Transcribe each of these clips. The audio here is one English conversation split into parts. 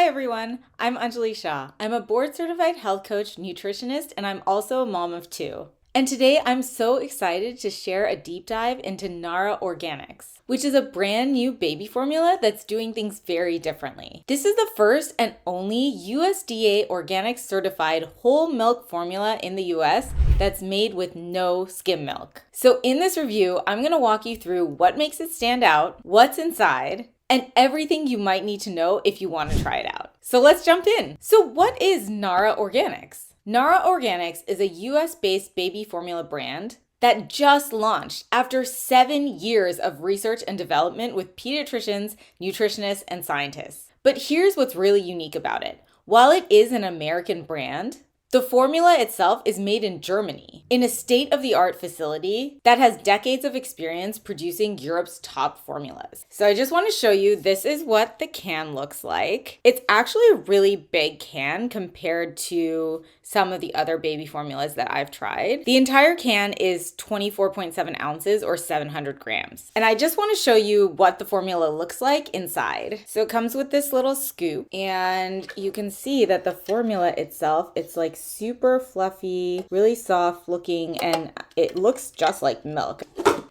Hi everyone, I'm Anjali Shah. I'm a board-certified health coach, nutritionist, and I'm also a mom of two. And today I'm so excited to share a deep dive into Nara Organics, which is a brand new baby formula that's doing things very differently. This is the first and only USDA Organic certified whole milk formula in the US that's made with no skim milk. So in this review, I'm going to walk you through what makes it stand out, what's inside, and everything you might need to know if you want to try it out. So let's jump in. So what is Nara Organics? Nara Organics is a US-based baby formula brand that just launched after 7 years of research and development with pediatricians, nutritionists, and scientists. But here's what's really unique about it. While it is an American brand, the formula itself is made in Germany, in a state-of-the-art facility that has decades of experience producing Europe's top formulas. So I just want to show you, this is what the can looks like. It's actually a really big can compared to some of the other baby formulas that I've tried. The entire can is 24.7 ounces or 700 grams. And I just want to show you what the formula looks like inside. So it comes with this little scoop, and you can see that the formula itself, it's like super fluffy, really soft looking, and it looks just like milk.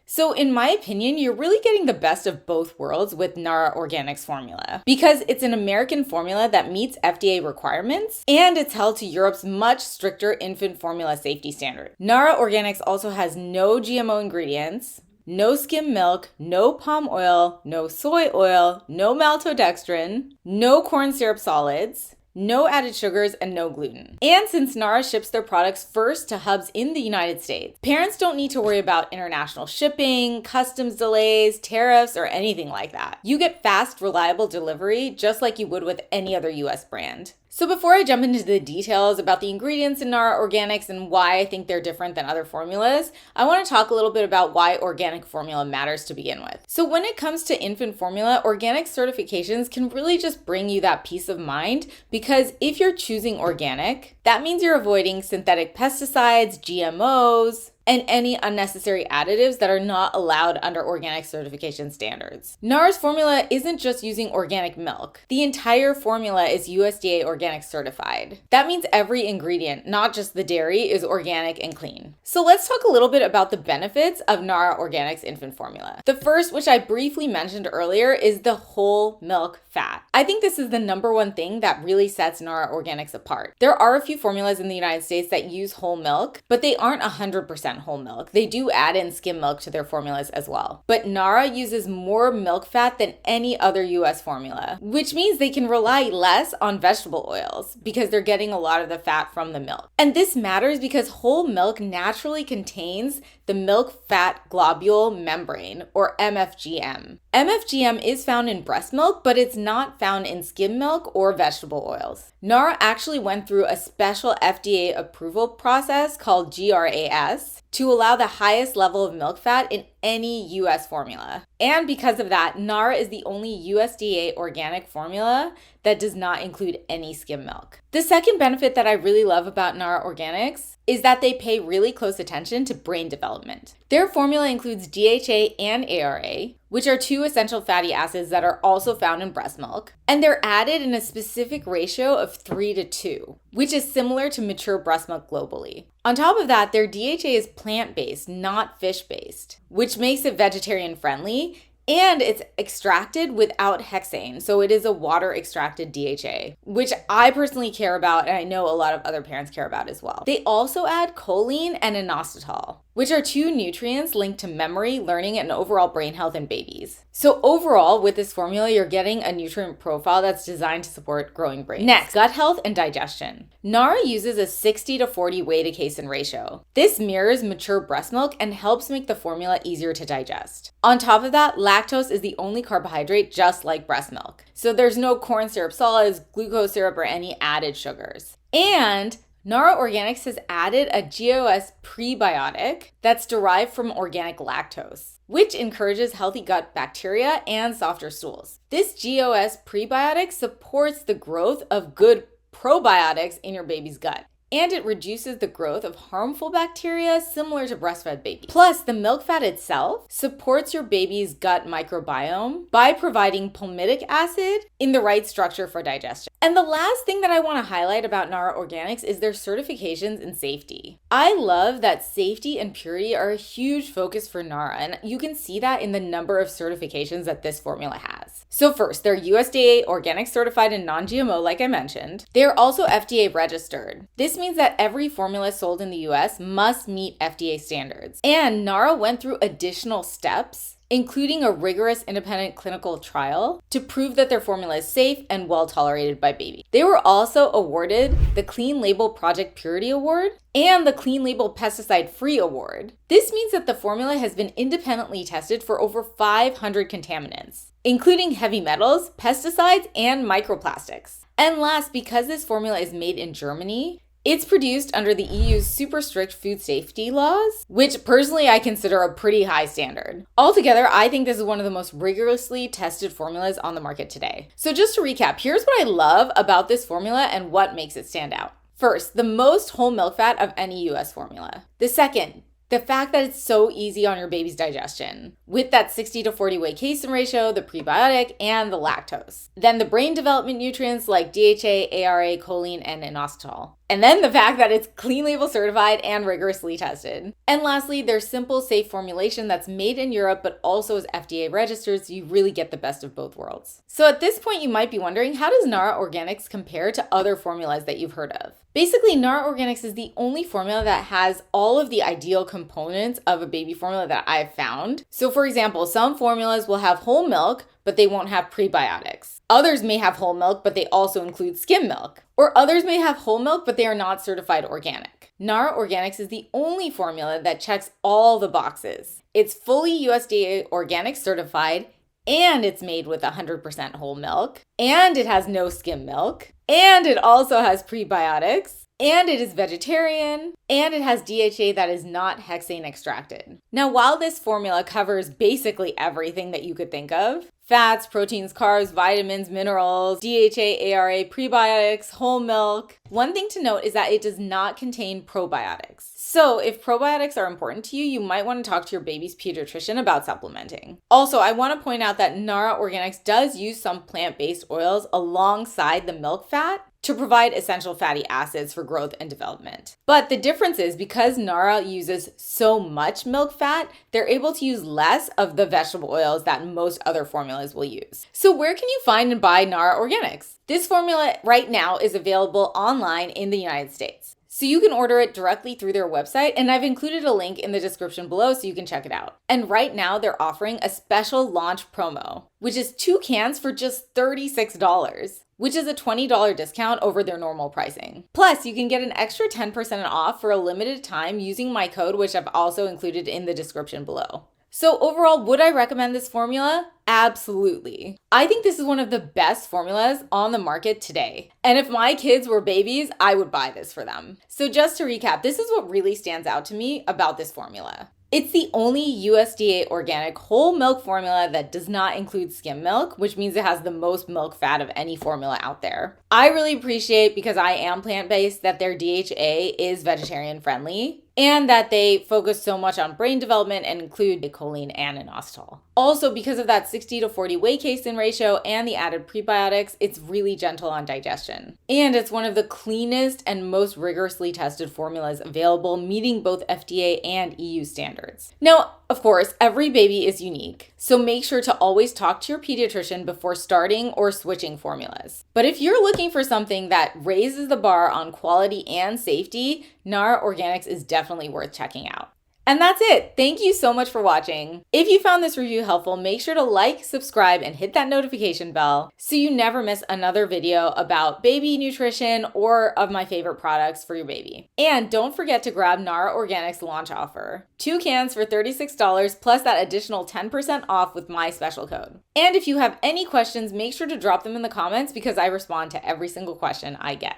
So in my opinion, you're really getting the best of both worlds with Nara Organics formula because it's an American formula that meets FDA requirements and it's held to Europe's much stricter infant formula safety standard. Nara Organics also has no GMO ingredients, no skim milk, no palm oil, no soy oil, no maltodextrin, no corn syrup solids, no added sugars, and no gluten. And since Nara ships their products first to hubs in the United States, parents don't need to worry about international shipping, customs delays, tariffs, or anything like that. You get fast, reliable delivery just like you would with any other US brand. So before I jump into the details about the ingredients in Nara Organics and why I think they're different than other formulas, I want to talk a little bit about why organic formula matters to begin with. So when it comes to infant formula, organic certifications can really just bring you that peace of mind because if you're choosing organic, that means you're avoiding synthetic pesticides, GMOs, and any unnecessary additives that are not allowed under organic certification standards. Nara's formula isn't just using organic milk. The entire formula is USDA Organic certified. That means every ingredient, not just the dairy, is organic and clean. So let's talk a little bit about the benefits of Nara Organics infant formula. The first, which I briefly mentioned earlier, is the whole milk fat. I think this is the number one thing that really sets Nara Organics apart. There are a few formulas in the United States that use whole milk, but they aren't 100% whole milk. They do add in skim milk to their formulas as well. But Nara uses more milk fat than any other US formula, which means they can rely less on vegetable oils because they're getting a lot of the fat from the milk. And this matters because whole milk naturally contains the milk fat globule membrane, or MFGM. MFGM is found in breast milk, but it's not found in skim milk or vegetable oils. Nara actually went through a special FDA approval process called GRAS to allow the highest level of milk fat in any US formula. And because of that, Nara is the only USDA organic formula that does not include any skim milk. The second benefit that I really love about Nara Organics is that they pay really close attention to brain development. Their formula includes DHA and ARA, which are two essential fatty acids that are also found in breast milk, and they're added in a specific ratio of 3:2, which is similar to mature breast milk globally. On top of that, their DHA is plant-based, not fish-based, which makes it vegetarian-friendly, and it's extracted without hexane, so it is a water-extracted DHA, which I personally care about, and I know a lot of other parents care about as well. They also add choline and inositol, which are two nutrients linked to memory, learning, and overall brain health in babies. So overall, with this formula, you're getting a nutrient profile that's designed to support growing brains. Next, gut health and digestion. Nara uses a 60-40 whey to casein ratio. This mirrors mature breast milk and helps make the formula easier to digest. On top of that, lactose is the only carbohydrate just like breast milk. So there's no corn syrup solids, glucose syrup, or any added sugars. And Nara Organics has added a GOS prebiotic that's derived from organic lactose, which encourages healthy gut bacteria and softer stools. This GOS prebiotic supports the growth of good probiotics in your baby's gut. and it reduces the growth of harmful bacteria similar to breastfed babies. Plus, the milk fat itself supports your baby's gut microbiome by providing palmitic acid in the right structure for digestion. And the last thing that I want to highlight about Nara Organics is their certifications and safety. I love that safety and purity are a huge focus for Nara, and you can see that in the number of certifications that this formula has. So first, they're USDA Organic certified and non-GMO, like I mentioned. They are also FDA registered. This means that every formula sold in the US must meet FDA standards. And Nara went through additional steps, including a rigorous independent clinical trial to prove that their formula is safe and well tolerated by babies. They were also awarded the Clean Label Project Purity Award and the Clean Label Pesticide Free Award. This means that the formula has been independently tested for over 500 contaminants, including heavy metals, pesticides, and microplastics. And last, because this formula is made in Germany, it's produced under the EU's super strict food safety laws, which personally I consider a pretty high standard. Altogether, I think this is one of the most rigorously tested formulas on the market today. So just to recap, here's what I love about this formula and what makes it stand out. First, the most whole milk fat of any US formula. The second, the fact that it's so easy on your baby's digestion, with that 60 to 40 whey casein ratio, the prebiotic, and the lactose. Then the brain development nutrients like DHA, ARA, choline, and inositol. And then the fact that it's clean label certified and rigorously tested. And lastly, their simple, safe formulation that's made in Europe but also is FDA registered, so you really get the best of both worlds. So at this point, you might be wondering, how does Nara Organics compare to other formulas that you've heard of? Basically, Nara Organics is the only formula that has all of the ideal components of a baby formula that I've found. So for example, some formulas will have whole milk, but they won't have prebiotics. Others may have whole milk, but they also include skim milk. Or others may have whole milk, but they are not certified organic. Nara Organics is the only formula that checks all the boxes. It's fully USDA Organic certified, and it's made with 100% whole milk, and it has no skim milk, and it also has prebiotics, and it is vegetarian, and it has DHA that is not hexane extracted. Now, while this formula covers basically everything that you could think of, fats, proteins, carbs, vitamins, minerals, DHA, ARA, prebiotics, whole milk, one thing to note is that it does not contain probiotics. So if probiotics are important to you, you might want to talk to your baby's pediatrician about supplementing. Also, I want to point out that Nara Organics does use some plant-based oils alongside the milk fat to provide essential fatty acids for growth and development. But the difference is because Nara uses so much milk fat, they're able to use less of the vegetable oils that most other formulas will use. So where can you find and buy Nara Organics? This formula right now is available online in the United States. So you can order it directly through their website, and I've included a link in the description below so you can check it out. And right now they're offering a special launch promo, which is 2 cans for just $36. Which is a $20 discount over their normal pricing. Plus, you can get an extra 10% off for a limited time using my code, which I've also included in the description below. So overall, would I recommend this formula? Absolutely. I think this is one of the best formulas on the market today. And if my kids were babies, I would buy this for them. So just to recap, this is what really stands out to me about this formula. It's the only USDA organic whole milk formula that does not include skim milk, which means it has the most milk fat of any formula out there. I really appreciate, because I am plant-based, that their DHA is vegetarian friendly and that they focus so much on brain development and include choline and inositol. Also, because of that 60 to 40 whey casein ratio and the added prebiotics, it's really gentle on digestion. And it's one of the cleanest and most rigorously tested formulas available, meeting both FDA and EU standards. Now, of course, every baby is unique, so make sure to always talk to your pediatrician before starting or switching formulas. But if you're looking for something that raises the bar on quality and safety, Nara Organics is definitely worth checking out. And that's it. Thank you so much for watching. If you found this review helpful, make sure to like, subscribe, and hit that notification bell so you never miss another video about baby nutrition or of my favorite products for your baby. And don't forget to grab Nara Organics launch offer. 2 cans for $36 plus that additional 10% off with my special code. And if you have any questions, make sure to drop them in the comments because I respond to every single question I get.